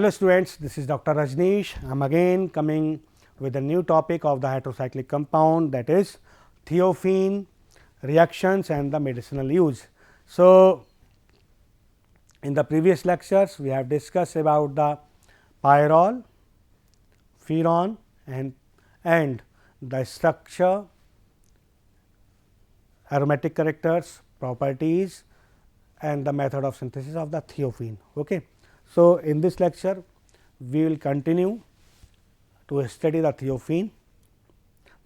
Hello students, this is Dr. Rajneesh. I am again coming with a new topic of the heterocyclic compound, that is Theophene reactions and the medicinal use. So, in the previous lectures we have discussed about the pyrrole, furan and the structure, aromatic characters, properties and the method of synthesis of the Theophene. Okay. So, in this lecture we will continue to study the Theophene.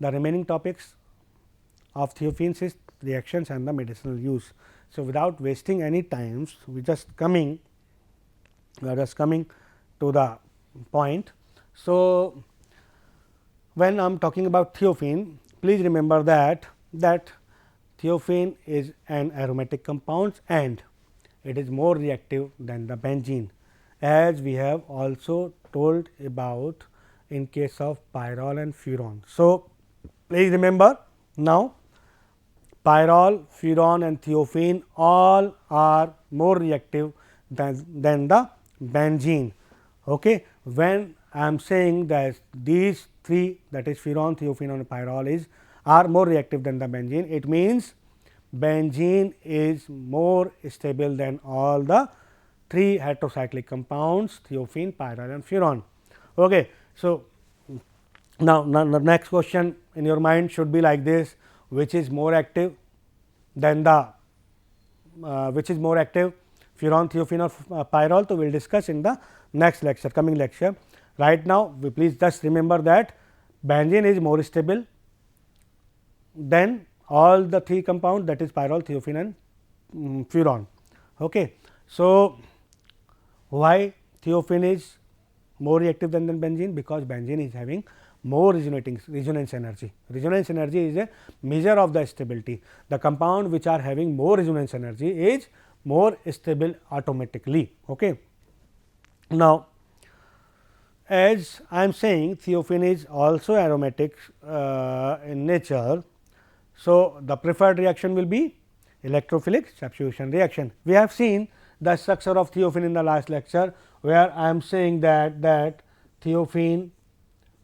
The remaining topics of Theophenes is reactions and the medicinal use. So, without wasting any time, we are just coming to the point. So, when I am talking about Theophene, please remember that Theophene is an aromatic compound and it is more reactive than the benzene, as we have also told about in case of pyrrole and furan. So, please remember now pyrrole, furan and Theophene all are more reactive than the benzene. Okay. When I am saying that these three, that is furan, Theophene and pyrrole are more reactive than the benzene, it means benzene is more stable than all the three heterocyclic compounds Theophene, pyrrole and furan. Okay. So, now the next question in your mind should be like this: which is more active than the furan, Theophene or pyrrole? So, we will discuss in the next lecture, coming lecture. Right now, we please just remember that benzene is more stable than all the three compounds, that is pyrrole, Theophene and furan. Okay. So, why Theophene is more reactive than benzene? Because benzene is having more resonance energy. Resonance energy is a measure of the stability. The compound which are having more resonance energy is more stable automatically. Okay. Now, as I am saying, Theophene is also aromatic in nature. So, the preferred reaction will be electrophilic substitution reaction. We have seen the structure of Theophene in the last lecture, where I am saying that Theophene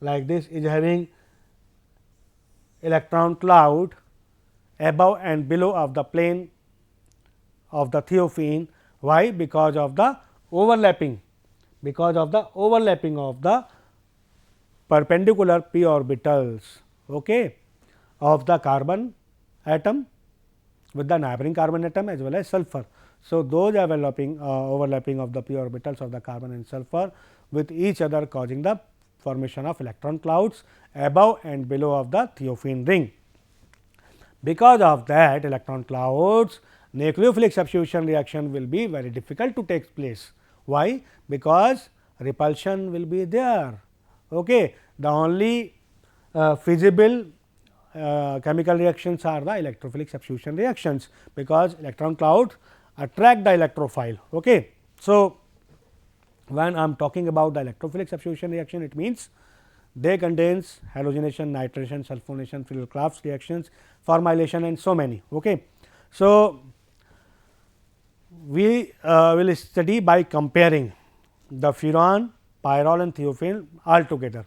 like this is having electron cloud above and below of the plane of the Theophene. Why? Because of the overlapping of the perpendicular p orbitals, okay, of the carbon atom with the neighboring carbon atom as well as sulfur. So, those overlapping of the p orbitals of the carbon and sulfur with each other, causing the formation of electron clouds above and below of the Theophene ring. Because of that electron clouds, nucleophilic substitution reaction will be very difficult to take place. Why? Because repulsion will be there. Okay. The only feasible chemical reactions are the electrophilic substitution reactions, because electron clouds attract the electrophile. Okay. So, when I am talking about the electrophilic substitution reaction, it means they contains halogenation, nitration, sulfonation, Phillips-Crafts reactions, formylation and so many. Okay. So, we will study by comparing the furan, pyrrole and Theophene all together.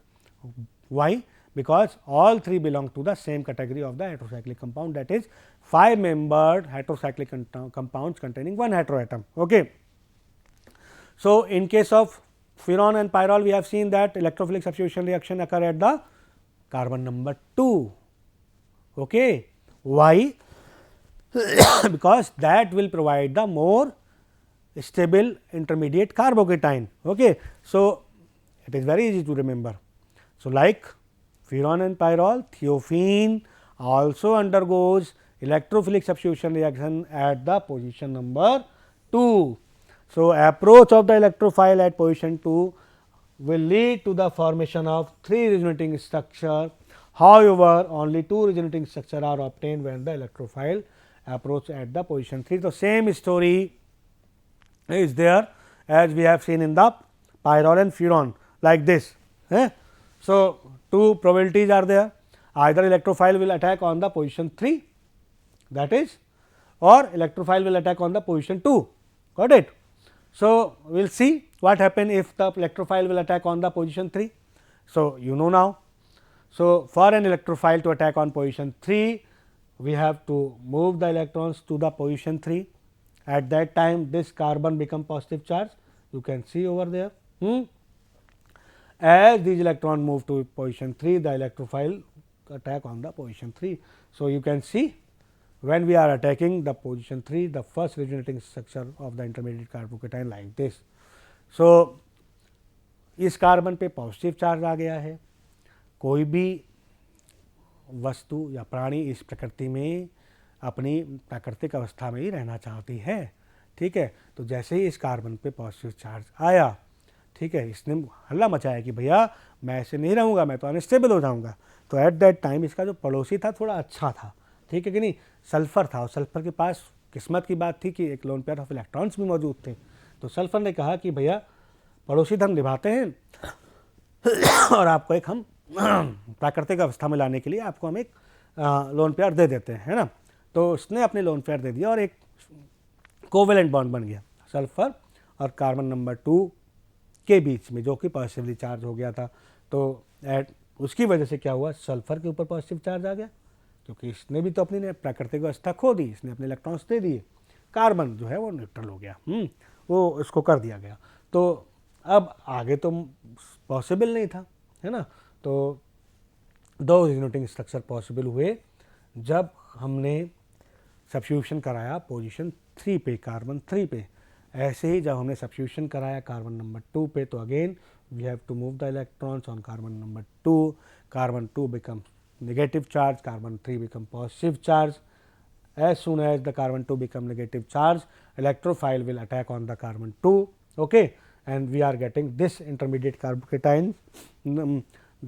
Why? Because all three belong to the same category of the heterocyclic compound, that is 5-membered heterocyclic compounds containing one heteroatom. Okay. So, in case of furan and pyrrole, we have seen that electrophilic substitution reaction occur at the carbon number 2. Okay. Why? Because that will provide the more stable intermediate carbocation. Okay. So, it is very easy to remember. So, like furan and pyrrole, Theophene also undergoes electrophilic substitution reaction at the position number 2. So, approach of the electrophile at position 2 will lead to the formation of 3 resonating structure. However, only 2 resonating structure are obtained when the electrophile approach at the position 3. So, same story is there as we have seen in the pyrrole and furan, like this. So, 2 probabilities are there: either electrophile will attack on the position 3, that is, or electrophile will attack on the position 2. Got it? So, we will see what happen if the electrophile will attack on the position 3. So, you know now. So, for an electrophile to attack on position 3, we have to move the electrons to the position 3. At that time, this carbon become positive charge, you can see over there. As these electrons move to position 3, the electrophile attack on the position 3. So, you can see when we are attacking the position 3, the first resonating structure of the intermediate carbocation like this. So, इस carbon पे positive charge आ गया है. कोई भी वस्तु या प्राणी इस प्रकृति में अपनी प्राकृतिक अवस्था में ही रहना चाहती है. ठीक है, तो जैसे ही इस कार्बन पे पॉजिटिव चार्ज आया, ठीक है, इसने हल्ला मचाया कि भैया मैं ऐसे नहीं रहूँगा, मैं तो अनस्टेबल हो जाऊँगा. तो एट दैट टाइम इसका जो पड़ोसी था थोड़ा अच्छा था. ठीक है कि नहीं, सल्फर था और सल्फर के पास किस्मत की बात थी कि एक लोन पेयर ऑफ इलेक्ट्रॉन्स भी मौजूद थे. तो सल्फर ने कहा कि भैया पड़ोसी धर्म निभाते हैं और आपको एक हम प्राकृतिक अवस्था में लाने के लिए आपको हम एक लोन पेयर दे देते हैं, है ना. तो उसने अपने लोन पेयर दे दिया और एक कोवेलेंट बॉन्ड बन गया सल्फर और कार्बन नंबर 2 के बीच में, जो कि पॉजिटिवली चार्ज हो गया था. तो उसकी वजह से क्या हुआ, सल्फर के ऊपर पॉजिटिव चार्ज आ गया, क्योंकि इसने भी तो अपनी प्राकृतिक अवस्था खो दी, इसने अपने इलेक्ट्रॉन्स दे दिए. कार्बन जो है वो न्यूट्रल हो गया, वो इसको कर दिया गया. तो अब आगे तो पॉसिबल नहीं था, है ना. तो दो रिजोनेटिंग स्ट्रक्चर पॉसिबल हुए जब हमने सब्स्टिट्यूशन कराया पोजीशन 3 पे, कार्बन 3 पे. ऐसे ही जब हमने सब्स्टिट्यूशन कराया कार्बन नंबर 2 पे, तो again we have to move the electrons on carbon number 2. Carbon 2 become negative charge, carbon 3 become positive charge. As soon as the carbon 2 become negative charge, electrophile will attack on the carbon 2, okay, and we are getting this intermediate carbocation.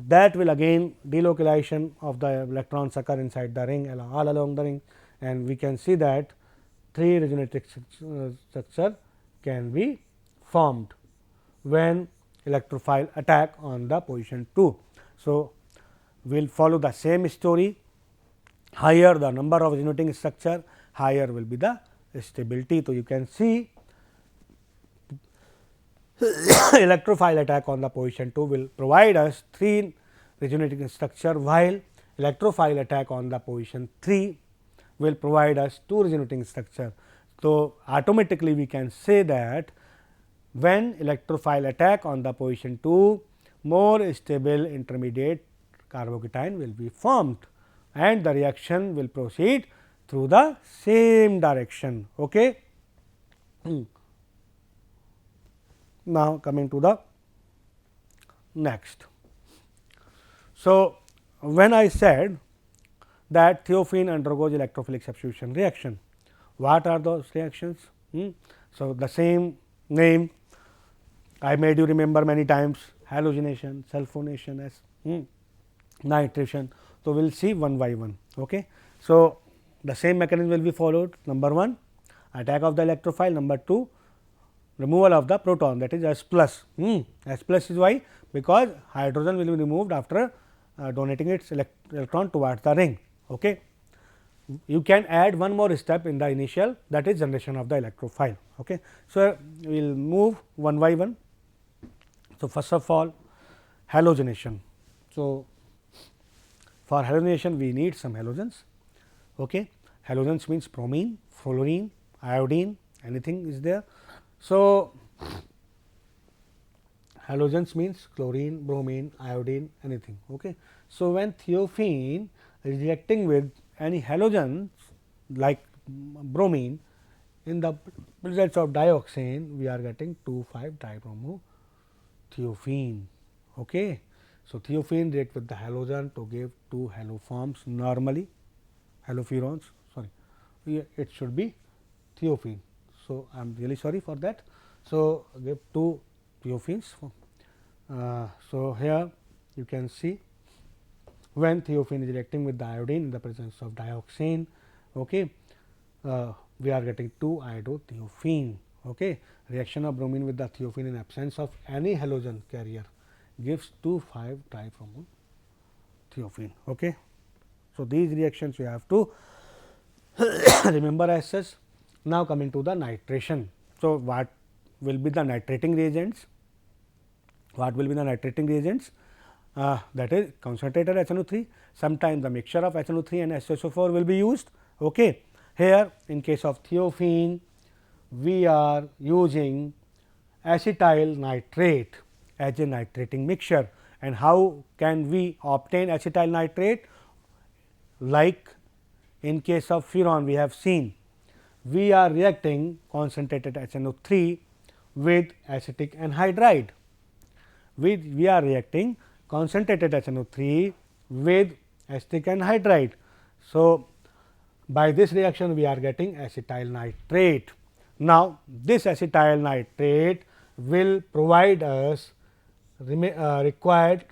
That will again delocalization of the electrons occur inside the ring, all along the ring, and we can see that 3 resonating structure can be formed when electrophile attack on the position 2. So, we will follow the same story. Higher the number of resonating structure, higher will be the stability. So, you can see electrophile attack on the position 2 will provide us 3 resonating structure, while electrophile attack on the position 3 will provide us 2 resonating structure. So, automatically we can say that when electrophile attack on the position 2, more stable intermediate carbocation will be formed and the reaction will proceed through the same direction. Okay. Now, coming to the next. So, when I said that Theophene undergoes electrophilic substitution reaction, what are those reactions? So, the same name I made you remember many times, halogenation, sulfonation as nitration. So, we will see one by one. Okay. So, the same mechanism will be followed. Number 1, attack of the electrophile. Number 2, removal of the proton, that is S plus. S plus is why? Because hydrogen will be removed after donating its electron towards the ring. Okay. You can add one more step in the initial, that is generation of the electrophile. Okay. So, we will move one by one. So, first of all, halogenation. So, for halogenation we need some halogens. Okay. Halogens means bromine, fluorine, iodine, anything is there. So, halogens means chlorine, bromine, iodine, anything. Okay. So, when Theophene is reacting with any halogens like bromine, in the presence of dioxane, we are getting 2,5-dibromo Theophene. Okay. So, Theophene react with the halogen to give 2 haloforms normally, halofurons, sorry, it should be Theophene. So, I am really sorry for that. So, give 2 Theophenes. So, here you can see when Theophene is reacting with the iodine in the presence of dioxane, okay, we are getting 2 iodotheophene. Okay. Reaction of bromine with the Theophene in absence of any halogen carrier gives 2,5-dibromo Theophene. Okay. So, these reactions you have to remember as such. Now, coming to the nitration. So, what will be the nitrating reagents. What will be the nitrating reagents? That is concentrated HNO3. Sometimes the mixture of HNO3 and H2SO4 will be used. Okay. Here in case of Theophene, we are using acetyl nitrate as a nitrating mixture. And how can we obtain acetyl nitrate? Like in case of furan, we have seen we are reacting concentrated HNO3 with acetic anhydride. We are reacting concentrated HNO3 with acetic anhydride. So, by this reaction we are getting acetyl nitrate. Now, this acetyl nitrate will provide us required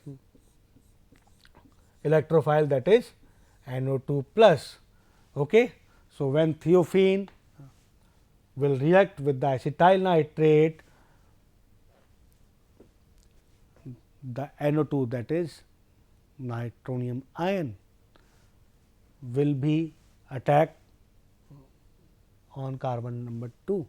electrophile, that is NO2 plus. Okay. So, when Theophene will react with the acetyl nitrate, the NO2, that is nitronium ion, will be attacked on carbon number 2.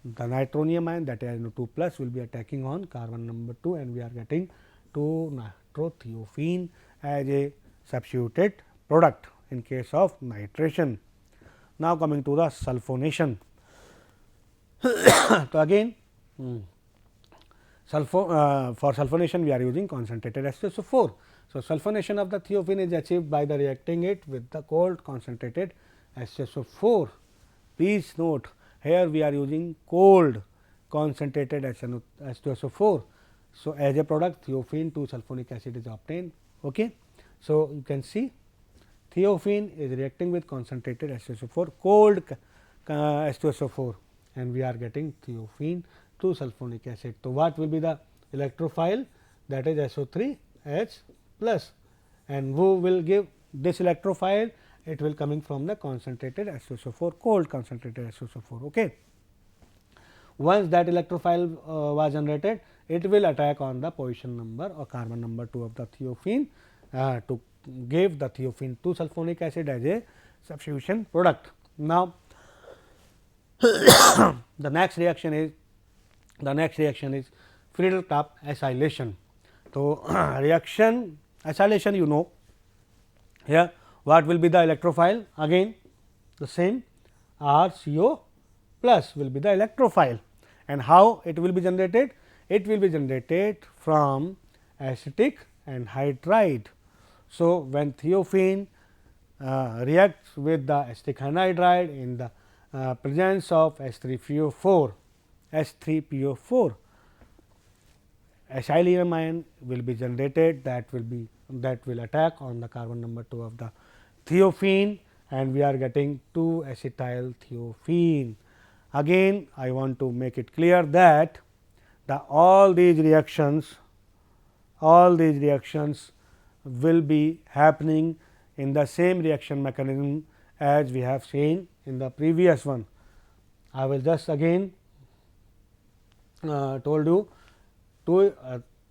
The nitronium ion, that is NO2 plus, will be attacking on carbon number 2, and we are getting 2-nitrotheophene as a substituted product in case of nitration. Now, coming to the sulfonation. So, again for sulfonation we are using concentrated H2SO4. So, sulfonation of the Theophene is achieved by the reacting it with the cold concentrated H2SO4. Please note, here we are using cold concentrated H2SO4. So, as a product Theophene 2-sulfonic acid is obtained. Okay. So, you can see Theophene is reacting with concentrated H2SO4, cold H2SO4, and we are getting Theophene 2-sulfonic acid. So, what will be the electrophile? That is SO3H plus, and who will give this electrophile? It will coming from the concentrated H2SO4, cold concentrated H2SO4. Okay. Once that electrophile was generated, it will attack on the position number or carbon number 2 of the Theophene to give the Theophene 2-sulfonic acid as a substitution product. Now, the next reaction is Friedel-Crafts acylation. So, reaction acylation, you know, here what will be the electrophile? Again the same, RCO plus will be the electrophile, and how it will be generated? It will be generated from acetic anhydride. So, when Theophene reacts with the acetic anhydride in the presence of H3PO4, acylium ion will be generated, that will attack on the carbon number 2 of the Theophene, and we are getting 2-acetyl Theophene. Again, I want to make it clear that all these reactions will be happening in the same reaction mechanism as we have seen in the previous one. I will just again told you two,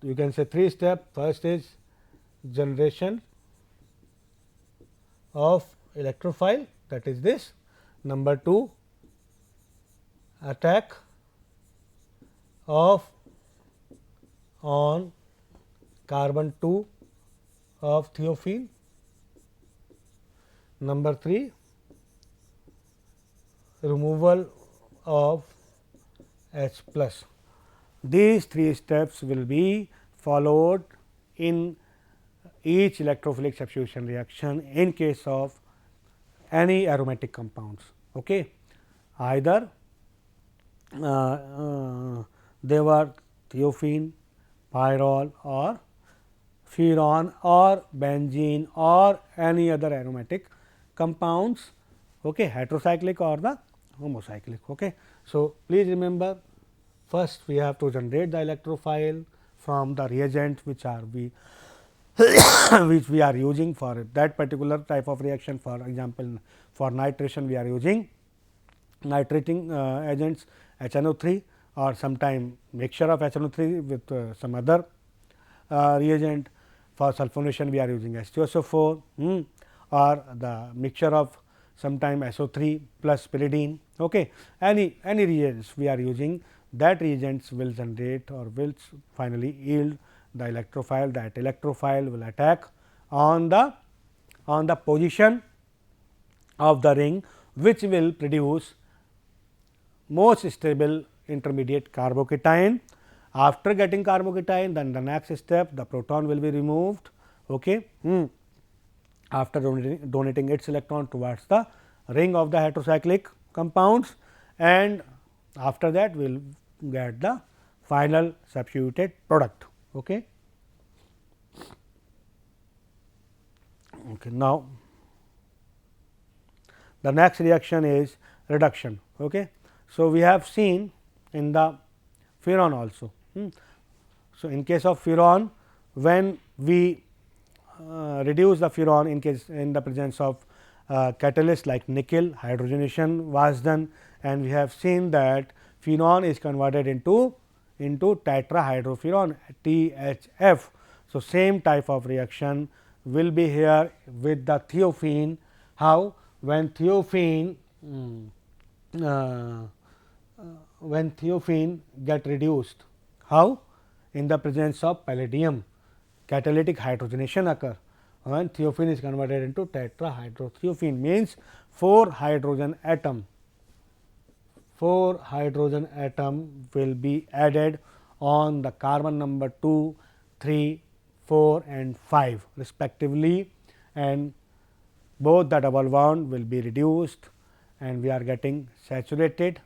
you can say 3 steps. First is generation of electrophile, that is this. Number 2, attack of on carbon 2 of Theophene. Number 3, removal of H plus. These 3 steps will be followed in each electrophilic substitution reaction in case of any aromatic compounds. Okay. Either they were Theophene, pyrrole or furan or benzene or any other aromatic compounds, okay, heterocyclic or the homocyclic. Okay. So, please remember, first we have to generate the electrophile from the reagent which are we which we are using for that particular type of reaction. For example, for nitration we are using nitrating agents HNO3 or sometime mixture of HNO3 with some other reagent. For sulfonation we are using H2SO4 or the mixture of sometime SO3 plus pyridine. Okay. Any reagents we are using, that reagents will generate or will finally yield the electrophile. That electrophile will attack on the position of the ring, which will produce most stable intermediate carbocation. After getting carbocation, then the next step, the proton will be removed. Okay. After donating its electron towards the ring of the heterocyclic compounds, and after that we will get the final substituted product. Okay. Okay. Now, the next reaction is reduction. Okay. So, we have seen in the furan also. So, in case of furan, when we reduce the furan in the presence of catalyst like nickel, hydrogenation was done, and we have seen that furan is converted into tetrahydrofuran THF. So, same type of reaction will be here with the Theophene. How? When Theophene get reduced, how? In the presence of palladium, catalytic hydrogenation occur, when Theophene is converted into tetrahydrotheophene, means 4 hydrogen atom will be added on the carbon number 2, 3, 4 and 5 respectively, and both the double bond will be reduced, and we are getting saturated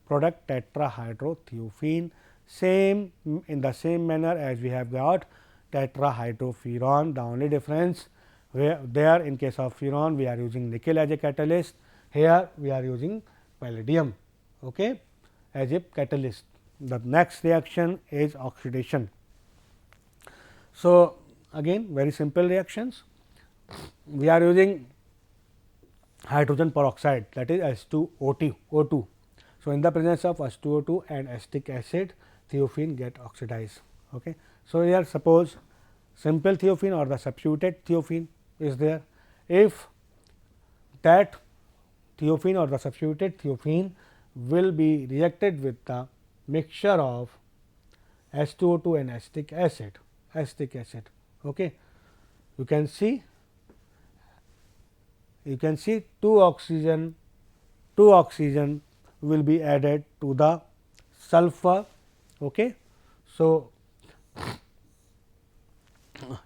product tetrahydrotheophene. Same in the same manner as we have got tetrahydrofuran. The only difference where there, in case of furan we are using nickel as a catalyst, here we are using palladium, okay, as a catalyst. The next reaction is oxidation. So, again very simple reactions. We are using hydrogen peroxide, that is H2O2. So, in the presence of H2O2 and acetic acid, Theophene get oxidized. Okay. So, here suppose simple Theophene or the substituted Theophene is there. If that Theophene or the substituted Theophene will be reacted with the mixture of H2O2 and acetic acid. Okay. You can see 2 oxygen will be added to the sulfur. Okay. So, it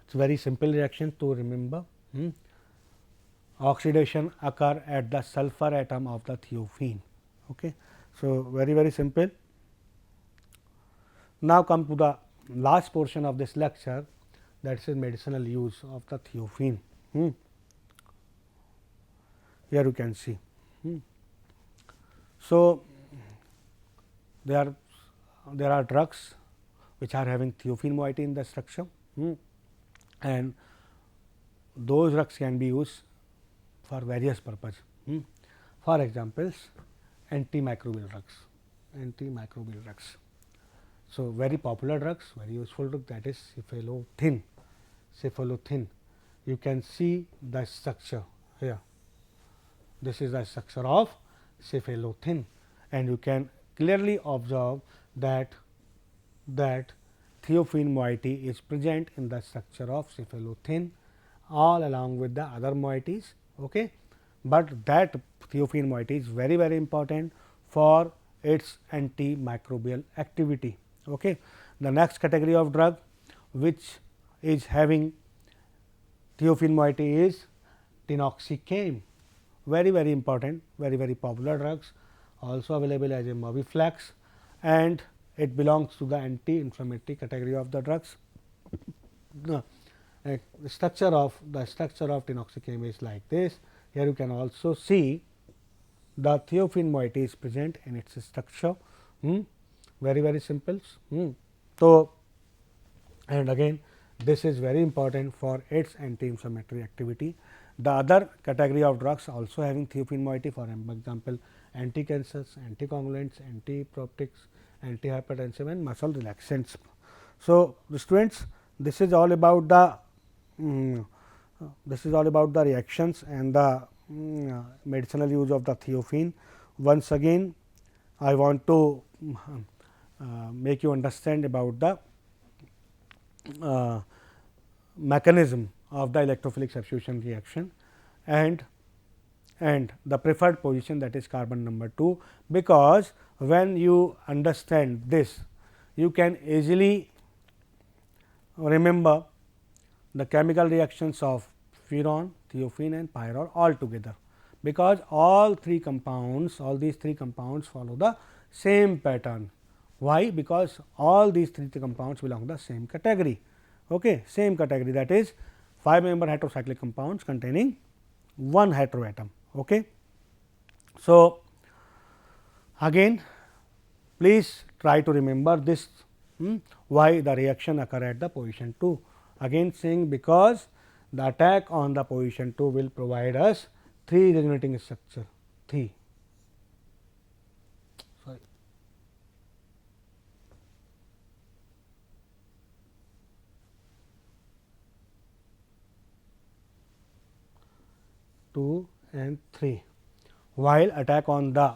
is very simple reaction to remember. Oxidation occur at the sulfur atom of the Theophene. Okay. So, very simple. Now, come to the last portion of this lecture, that is medicinal use of the Theophene. Here you can see. So, there are drugs which are having Theophene moiety in the structure, and those drugs can be used for various purpose. For examples, antimicrobial drugs. So, very popular drugs, very useful drug, that is cephalothin. You can see the structure here. This is the structure of cephalothin, and you can clearly observe that Theophene moiety is present in the structure of cephalothin, all along with the other moieties. Okay. But that Theophene moiety is very important for its antimicrobial activity. Okay. The next category of drug which is having Theophene moiety is Tinoxycam, very important, very popular drugs, also available as a Mobiflex, and it belongs to the anti-inflammatory category of the drugs. The structure of Tinoxycam is like this. Here you can also see the Theophene moiety is present in its structure. Very simple. So, and again this is very important for its anti-inflammatory activity. The other category of drugs also having Theophene moiety, for example, anti-cancers, anticoagulants, antipyretics, antihypertensive and muscle relaxants. So, the students, this is all about the reactions and the medicinal use of the Theophene. Once again, I want to make you understand about the mechanism of the electrophilic substitution reaction and the preferred position, that is carbon number 2, because when you understand this, you can easily remember the chemical reactions of furan, theophene and pyrrole all together, because all these three compounds follow the same pattern. Why? Because all these three compounds belong to the same category. Okay, same category, that is 5-member heterocyclic compounds containing one heteroatom. Okay. So, again please try to remember this, why the reaction occur at the position 2. Again saying, because the attack on the position 2 will provide us 3 resonating structure, 3. Sorry. 2 and 3, while attack on the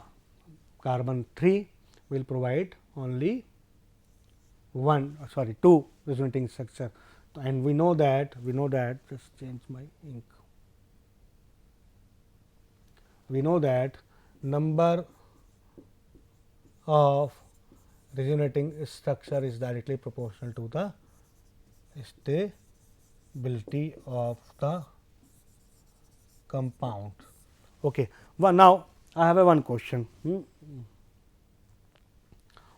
carbon 3 will provide only 2 resonating structure, and we know that just change my ink. We know that number of resonating structure is directly proportional to the stability of the compound. Okay. Well, now I have one question.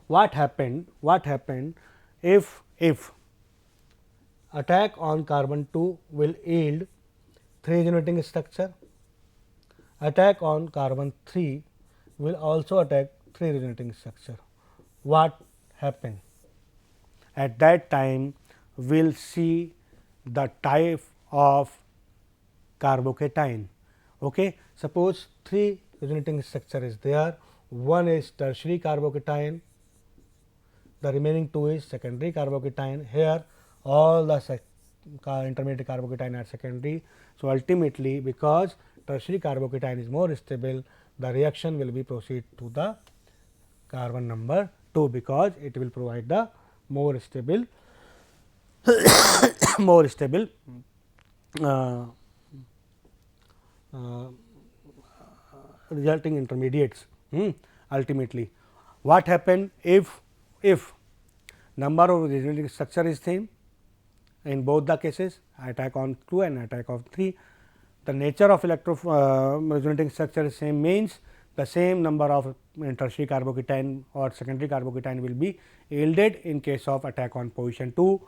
What happened if attack on carbon 2 will yield 3 resonating structure, attack on carbon 3 will also attack 3 resonating structure. What happened? At that time, we will see the type of carbocation. Okay. Suppose 3 resonating structure is there, one is tertiary carbocation, the remaining 2 is secondary carbocation. Here all the intermediate carbocation are secondary. So, ultimately, because tertiary carbocation is more stable, the reaction will be proceed to the carbon number 2, because it will provide the more stable resulting intermediates. Ultimately, what happened if number of resonating structure is same in both the cases, attack on 2 and attack of 3, the nature of resonating structure is same, means the same number of tertiary carbocation or secondary carbocation will be yielded in case of attack on position 2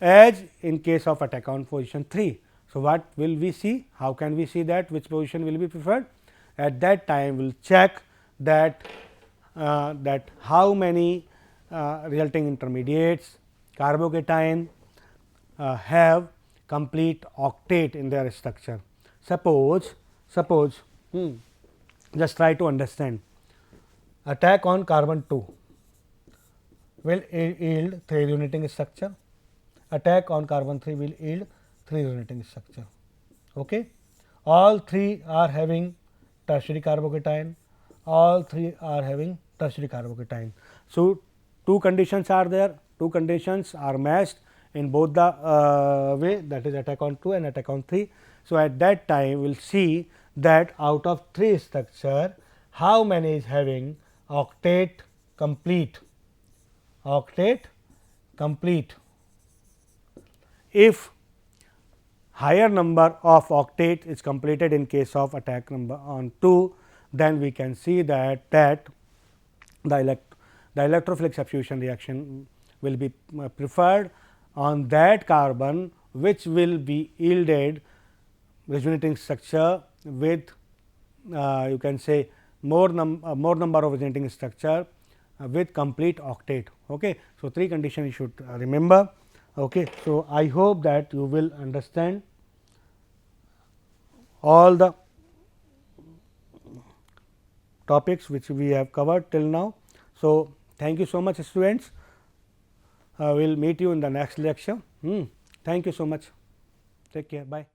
as in case of attack on position 3. So, what will we see? How can we see that which position will be preferred? At that time, we will check that how many resulting intermediates carbocation have complete octet in their structure. Suppose just try to understand, attack on carbon 2 will yield 3 resonating structure, attack on carbon 3 will yield 3 resonating structure. Okay. All 3 are having tertiary carbocation, all 3 are having tertiary carbocation. So, 2 conditions are there, 2 conditions are matched in both the way, that is attack on 2 and attack on 3. So, at that time we will see that out of 3 structure, how many is having octet complete. If higher number of octet is completed in case of attack number on 2, then we can see that the electrophilic substitution reaction will be preferred on that carbon which will be yielded resonating structure with you can say more number of resonating structure with complete octet. Okay. So, 3 conditions you should remember. Okay. So, I hope that you will understand all the topics which we have covered till now. So, thank you so much students. We will meet you in the next lecture. Thank you so much. Take care. Bye.